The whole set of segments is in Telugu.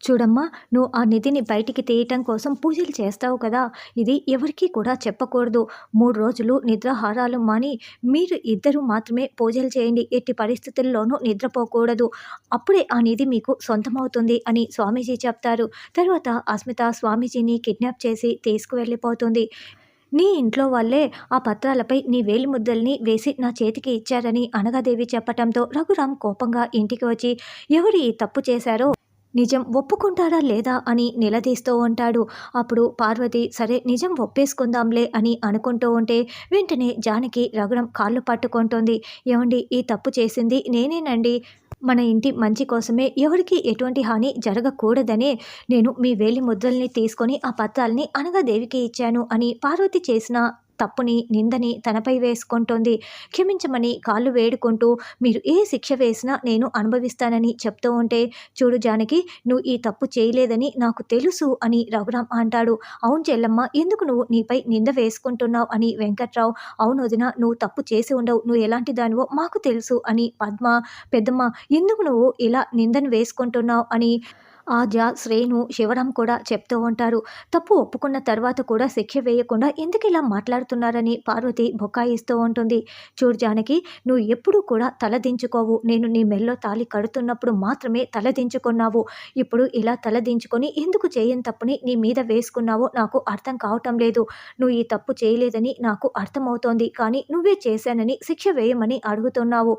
చూడమ్మా, నువ్వు ఆ నిధిని బయటికి తీయటం కోసం పూజలు చేస్తావు కదా! ఇది ఎవరికీ కూడా చెప్పకూడదు. 3 రోజులు నిద్రాహారాలు మాని మీరు ఇద్దరు మాత్రమే పూజలు చేయండి. ఎట్టి పరిస్థితుల్లోనూ నిద్రపోకూడదు. అప్పుడే ఆ నిధి మీకు సొంతమవుతుంది అని స్వామీజీ చెప్తారు. తర్వాత అస్మిత స్వామీజీని కిడ్నాప్ చేసి తీసుకువెళ్ళిపోతుంది. నీ ఇంట్లో వాళ్ళే ఆ పత్రాలపై నీ వేలిముద్రల్ని వేసి నా చేతికి ఇచ్చారని అనఘాదేవి చెప్పటంతో రఘురాం కోపంగా ఇంటికి వచ్చి ఎవరు ఈ తప్పు చేశారో నిజం ఒప్పుకుంటారా లేదా అని నిలదీస్తూ ఉంటాడు. అప్పుడు పార్వతి సరే నిజం ఒప్పేసుకుందాంలే అని అనుకుంటూ ఉంటే వెంటనే జానకి రఘురాం కాళ్ళు పట్టుకుంటుంది. ఏమండి, ఈ తప్పు చేసింది నేనేనండి. మన ఇంటి మంచి కోసమే, ఎవరికి ఎటువంటి హాని జరగకూడదనే నేను మీ వేలి ముద్రల్ని తీసుకొని ఆ పత్రాల్ని అనఘాదేవికి ఇచ్చాను అని పార్వతి చేసిన తప్పుని నిందని తనపై వేసుకుంటోంది. క్షమించమని కాళ్ళు వేడుకుంటూ మీరు ఏ శిక్ష వేసినా నేను అనుభవిస్తానని చెప్తూ ఉంటే చూడు జానకి, నువ్వు ఈ తప్పు చేయలేదని నాకు తెలుసు అని రఘురాం అంటాడు. అవును చెల్లమ్మ, ఎందుకు నువ్వు నీపై నింద వేసుకుంటున్నావు అని వెంకట్రావు. అవును వదిన, నువ్వు తప్పు చేసి ఉండవు, నువ్వు ఎలాంటి దానివో మాకు తెలుసు అని పద్మ. పెద్దమ్మ, ఎందుకు నువ్వు ఇలా నిందను వేసుకుంటున్నావు అని ఆద్య, శ్రేణు, శివరాం కూడా చెప్తూ ఉంటారు. తప్పు ఒప్పుకున్న తర్వాత కూడా శిక్ష వేయకుండా ఎందుకు ఇలా మాట్లాడుతున్నారని పార్వతి బుకాయిస్తూ ఉంటుంది. చూడు జానకి, నువ్వు ఎప్పుడూ కూడా తలదించుకోవు. నేను నీ మెల్లో తాళి కడుతున్నప్పుడు మాత్రమే తలదించుకున్నావు. ఇప్పుడు ఇలా తలదించుకొని ఎందుకు చేయని తప్పుని నీ మీద వేసుకున్నావో నాకు అర్థం కావటం లేదు. నువ్వు ఈ తప్పు చేయలేదని నాకు అర్థమవుతోంది, కానీ నువ్వే చేశానని శిక్ష వేయమని అడుగుతున్నావు.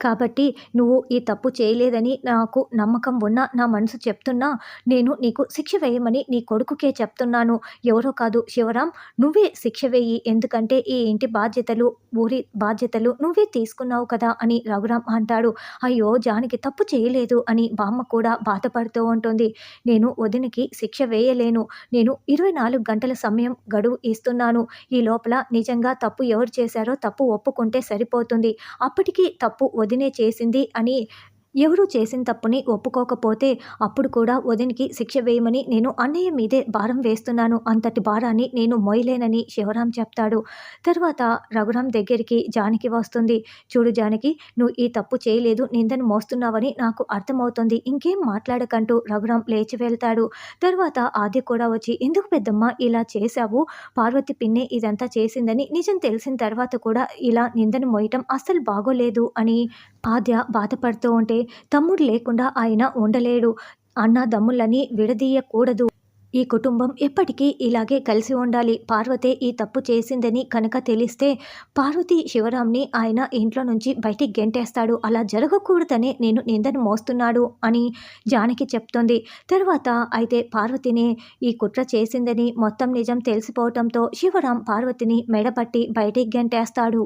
కాబట్టి నువ్వు ఈ తప్పు చేయలేదని నాకు నమ్మకం ఉన్నా, నా మనసు చెప్తున్నా, నేను నీకు శిక్ష వేయమని నీ కొడుకుకే చెప్తున్నాను. ఎవరో కాదు శివరాం, నువ్వే శిక్ష వేయి. ఎందుకంటే ఈ ఇంటి బాధ్యతలు, ఊరి బాధ్యతలు నువ్వే తీసుకున్నావు కదా అని రఘురాం అంటాడు. అయ్యో జానకి తప్పు చేయలేదు అని బామ్మ కూడా బాధపడుతూ ఉంటుంది. నేను వదినకి శిక్ష వేయలేను. నేను 24 గంటల సమయం గడువు ఇస్తున్నాను. ఈ లోపల నిజంగా తప్పు ఎవరు చేశారో తప్పు ఒప్పుకుంటే సరిపోతుంది. అప్పటికి తప్పు వదినే చేసింది అని ఎవరు చేసిన తప్పుని ఒప్పుకోకపోతే అప్పుడు కూడా వదినికి శిక్ష వేయమని నేను అన్నయ్య మీదే భారం వేస్తున్నాను. అంతటి భారాన్ని నేను మోయలేనని శివరాం చెప్తాడు. తర్వాత రఘురాం దగ్గరికి జానకి వస్తుంది. చూడు జానకి, నువ్వు ఈ తప్పు చేయలేదు, నిందను మోస్తున్నావని నాకు అర్థమవుతుంది. ఇంకేం మాట్లాడకంటూ రఘురాం లేచి వెళ్తాడు. తర్వాత ఆద్య కూడా వచ్చి ఎందుకు పెద్దమ్మ ఇలా చేశావు? పార్వతి పిన్నే ఇదంతా చేసిందని నిజం తెలిసిన తర్వాత కూడా ఇలా నిందను మోయటం అస్సలు బాగోలేదు అని ఆద్య బాధపడుతూ ఉంటే తమ్ముడు లేకుండా ఆయన ఉండలేడు. అన్నదమ్ములని విడదీయకూడదు. ఈ కుటుంబం ఎప్పటికీ ఇలాగే కలిసి ఉండాలి. పార్వతే ఈ తప్పు చేసిందని కనుక తెలిస్తే పార్వతి శివరాంని ఆయన ఇంట్లో నుంచి బయటికి గెంటేస్తాడు. అలా జరగకూడదనే నేను నిందను మోస్తున్నాడు అని జానకి చెప్తుంది. తర్వాత అయితే పార్వతినే ఈ కుట్ర చేసిందని మొత్తం నిజం తెలిసిపోవటంతో శివరాం పార్వతిని మెడపట్టి బయటికి గెంటేస్తాడు.